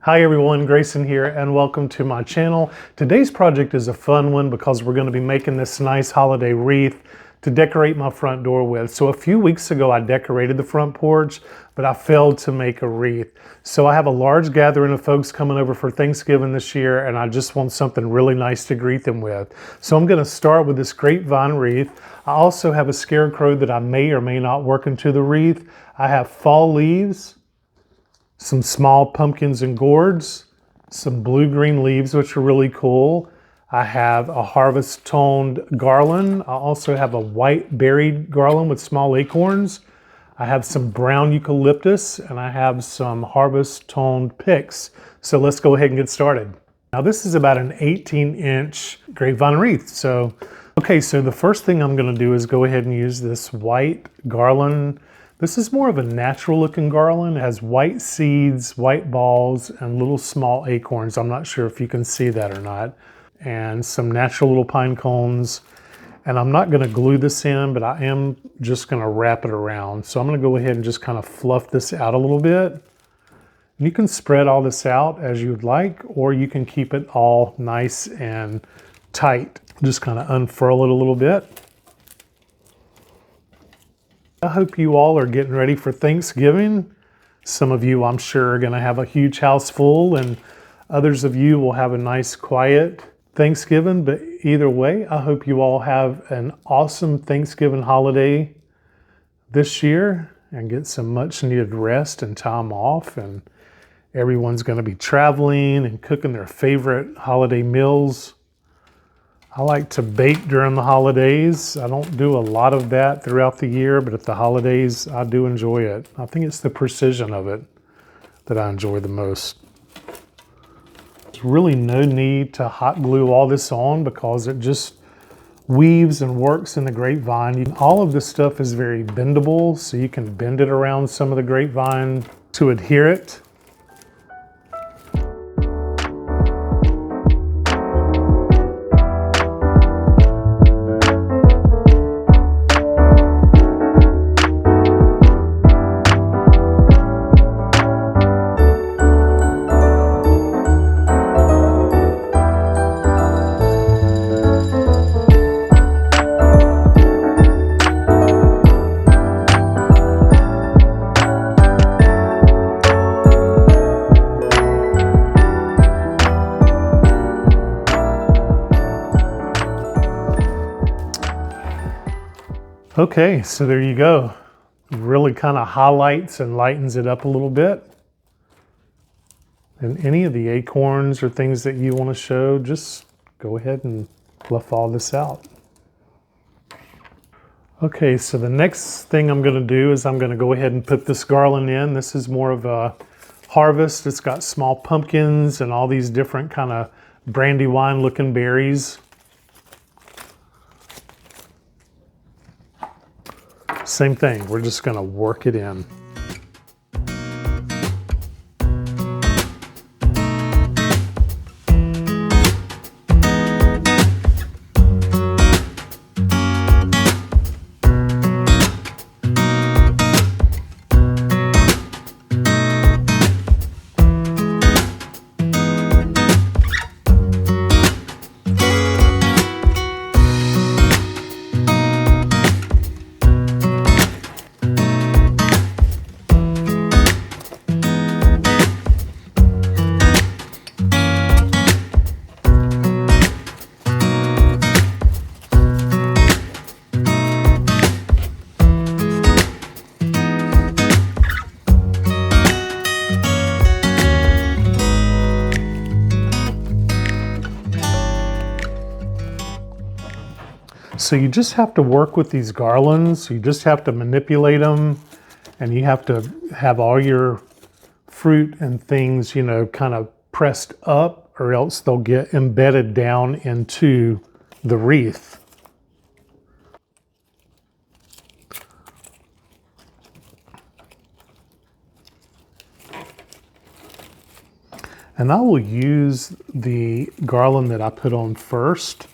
Hi everyone, Grayson here and welcome to my channel. Today's project is a fun one because we're going to be making this nice holiday wreath to decorate my front door with. So a few weeks ago I decorated the front porch, but I failed to make a wreath. So I have a large gathering of folks coming over for Thanksgiving this year and I just want something really nice to greet them with. So I'm going to start with this grapevine wreath. I also have a scarecrow that I may or may not work into the wreath. I have fall leaves, some small pumpkins and gourds, some blue-green leaves, which are really cool. I have a harvest toned garland. I also have a white berried garland with small acorns. I have some brown eucalyptus and I have some harvest toned picks. So let's go ahead and get started. Now this is about an 18-inch grapevine wreath. So the first thing I'm gonna do is go ahead and use this white garland. This is more of a natural looking garland. It has white seeds, white balls, and little small acorns. I'm not sure if you can see that or not. And some natural little pine cones. And I'm not gonna glue this in, but I am just gonna wrap it around. So I'm gonna go ahead and just kind of fluff this out a little bit. You can spread all this out as you would like, or you can keep it all nice and tight. Just kind of unfurl it a little bit. I hope you all are getting ready for Thanksgiving. Some of you, I'm sure, are going to have a huge house full, and others of you will have a nice, quiet Thanksgiving. But either way, I hope you all have an awesome Thanksgiving holiday this year and get some much needed rest and time off. And everyone's going to be traveling and cooking their favorite holiday meals. I like to bake during the holidays. I don't do a lot of that throughout the year, but at the holidays, I do enjoy it. I think it's the precision of it that I enjoy the most. There's really no need to hot glue all this on because it just weaves and works in the grapevine. All of this stuff is very bendable, so you can bend it around some of the grapevine to adhere it. Okay, so there you go. Really kind of highlights and lightens it up a little bit. And any of the acorns or things that you want to show, just go ahead and fluff all this out. Okay, so the next thing I'm going to do is I'm going to go ahead and put this garland in. This is more of a harvest. It's got small pumpkins and all these different kind of brandywine looking berries. Same thing, we're just gonna work it in. So you just have to work with these garlands. You just have to manipulate them, and you have to have all your fruit and things, you know, kind of pressed up, or else they'll get embedded down into the wreath. And I will use the garland that I put on first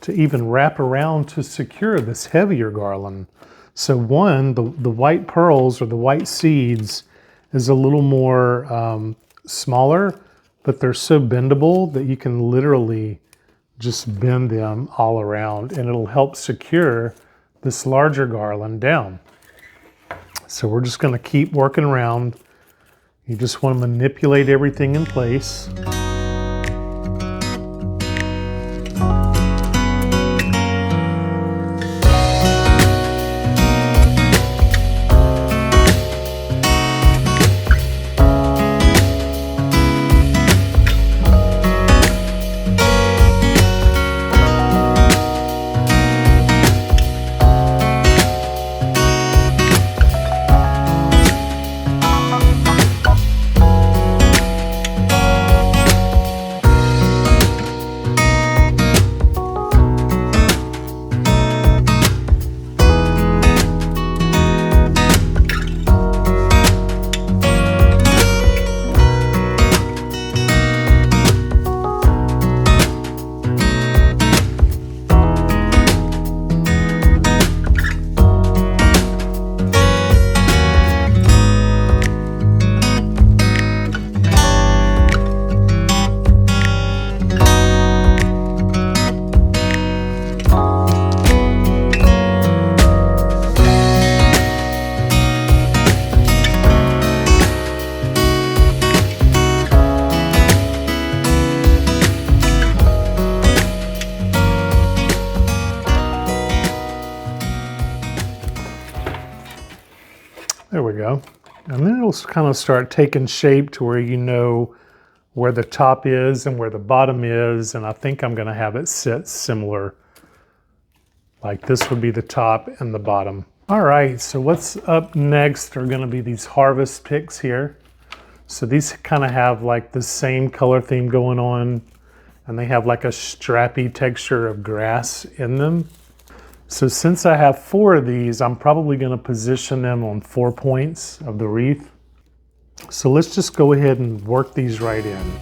to even wrap around to secure this heavier garland. So one, the white pearls or the white seeds is a little more smaller, but they're so bendable that you can literally just bend them all around, and it'll help secure this larger garland down. So we're just going to keep working around. You just want to manipulate everything in place. There we go. And then it'll kind of start taking shape to where you know where the top is and where the bottom is. And I think I'm going to have it sit similar. Like this would be the top and the bottom. All right, so what's up next are going to be these harvest picks here. So these kind of have like the same color theme going on, and they have like a strappy texture of grass in them. So since I have 4 of these, I'm probably going to position them on 4 points of the wreath. So let's just go ahead and work these right in.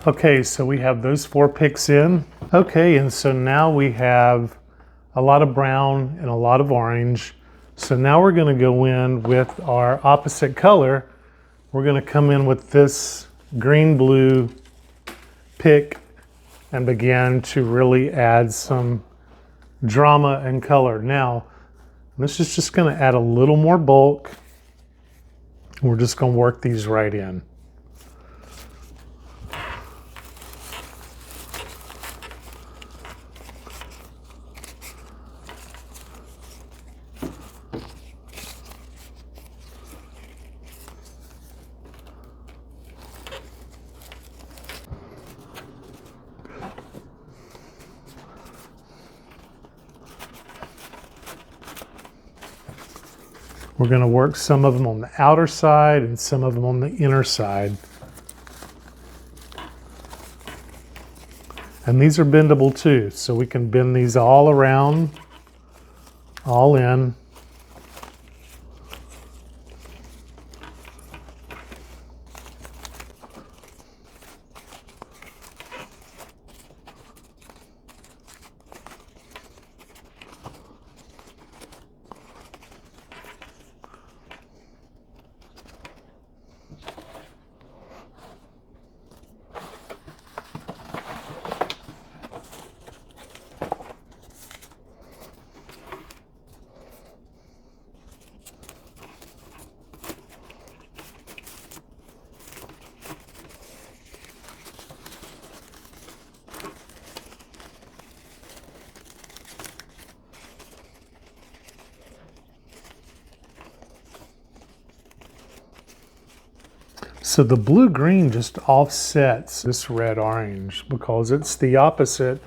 Okay, so we have those 4 picks in. Okay, and so now we have a lot of brown and a lot of orange. So now we're going to go in with our opposite color. We're going to come in with this green, blue pick and began to really add some drama and color. Now, this is just going to add a little more bulk. We're just going to work these right in. We're going to work some of them on the outer side and some of them on the inner side. And these are bendable too, so we can bend these all around, all in. So the blue-green just offsets this red-orange because it's the opposite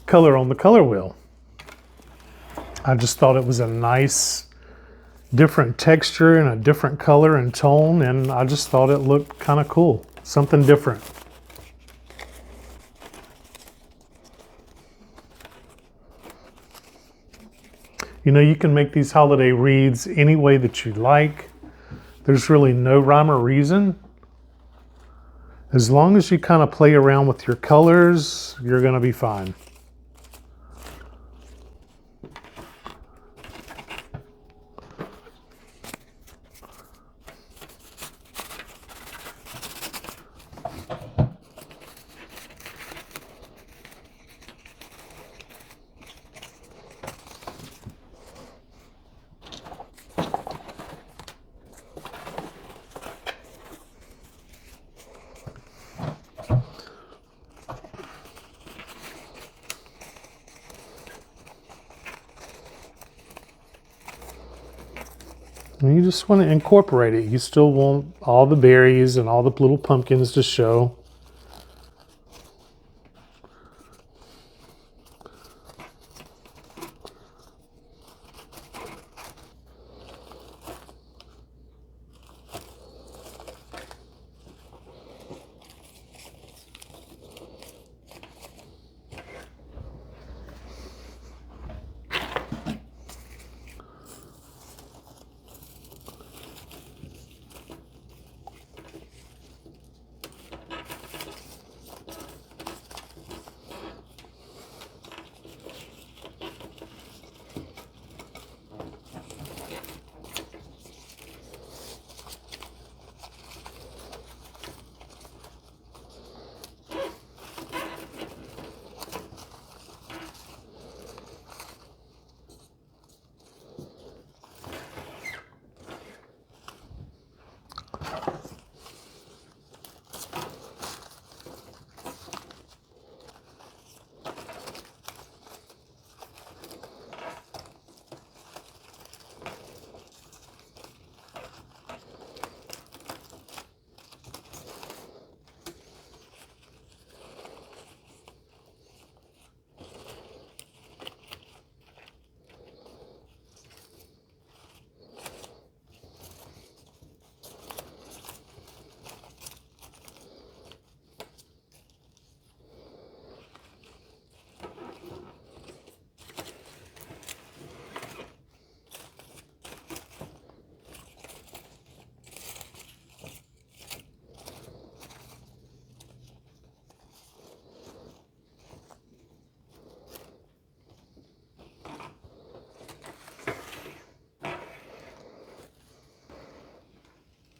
color on the color wheel. I just thought it was a nice, different texture and a different color and tone, and I just thought it looked kind of cool, something different. You know, you can make these holiday wreaths any way that you like. There's really no rhyme or reason. As long as you kind of play around with your colors, you're going to be fine. And you just want to incorporate it. You still want all the berries and all the little pumpkins to show.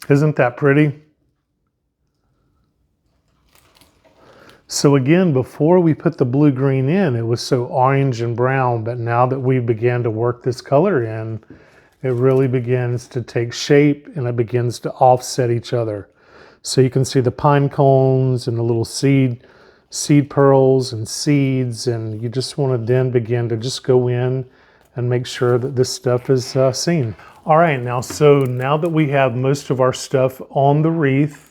Isn't that pretty? So again, before we put the blue-green in, it was so orange and brown, but now that we began to work this color in, it really begins to take shape and it begins to offset each other. So you can see the pine cones and the little seed pearls and seeds, and you just want to then begin to just go in and make sure that this stuff is seen. All right, now that we have most of our stuff on the wreath,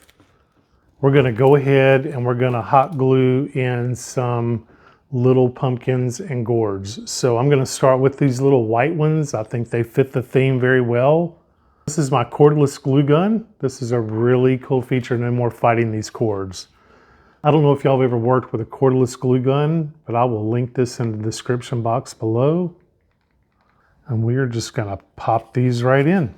we're going to go ahead and we're going to hot glue in some little pumpkins and gourds. So I'm going to start with these little white ones. I think they fit the theme very well. This is my cordless glue gun. This is a really cool feature. No more fighting these cords. I don't know if y'all have ever worked with a cordless glue gun, but I will link this in the description box below. And we are just going to pop these right in.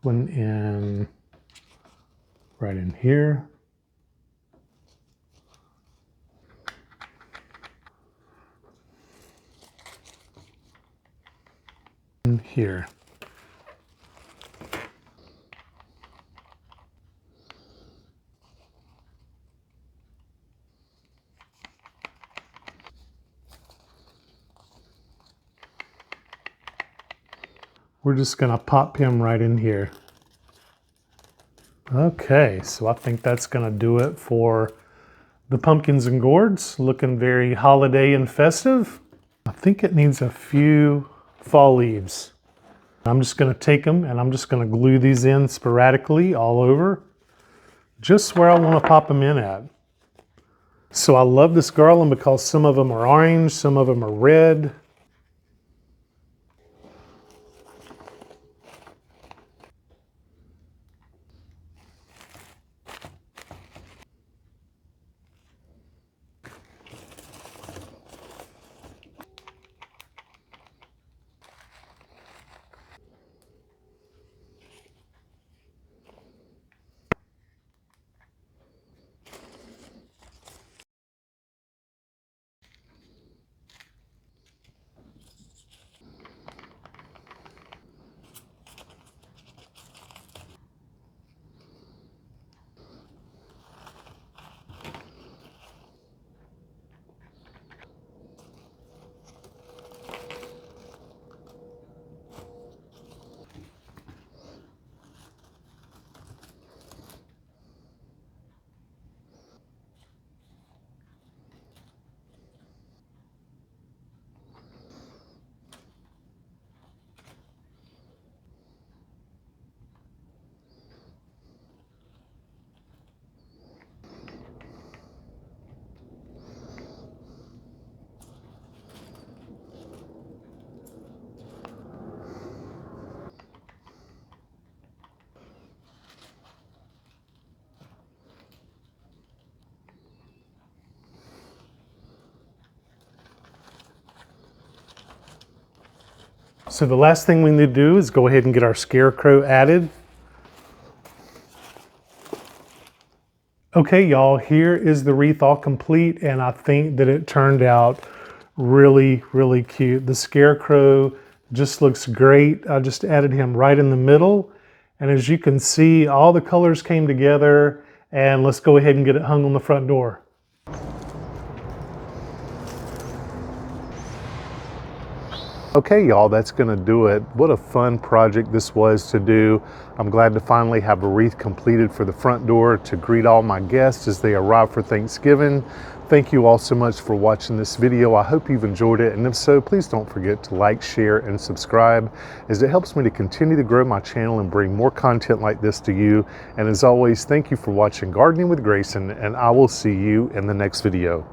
One in right in here. In here. We're just going to pop him right in here. Okay, so I think that's going to do it for the pumpkins and gourds. Looking very holiday and festive. I think it needs a few fall leaves. I'm just going to take them and I'm just going to glue these in sporadically all over, just where I want to pop them in at. So I love this garland because some of them are orange, some of them are red. So the last thing we need to do is go ahead and get our scarecrow added. Okay, y'all, here is the wreath all complete, and I think that it turned out really, really cute. The scarecrow just looks great. I just added him right in the middle, and as you can see, all the colors came together, and let's go ahead and get it hung on the front door. Okay, y'all, that's gonna do it. What a fun project this was to do. I'm glad to finally have a wreath completed for the front door to greet all my guests as they arrive for Thanksgiving. Thank you all so much for watching this video. I hope you've enjoyed it, and if so, please don't forget to like, share, and subscribe, as it helps me to continue to grow my channel and bring more content like this to you. And as always, thank you for watching Gardening with Grayson, and I will see you in the next video.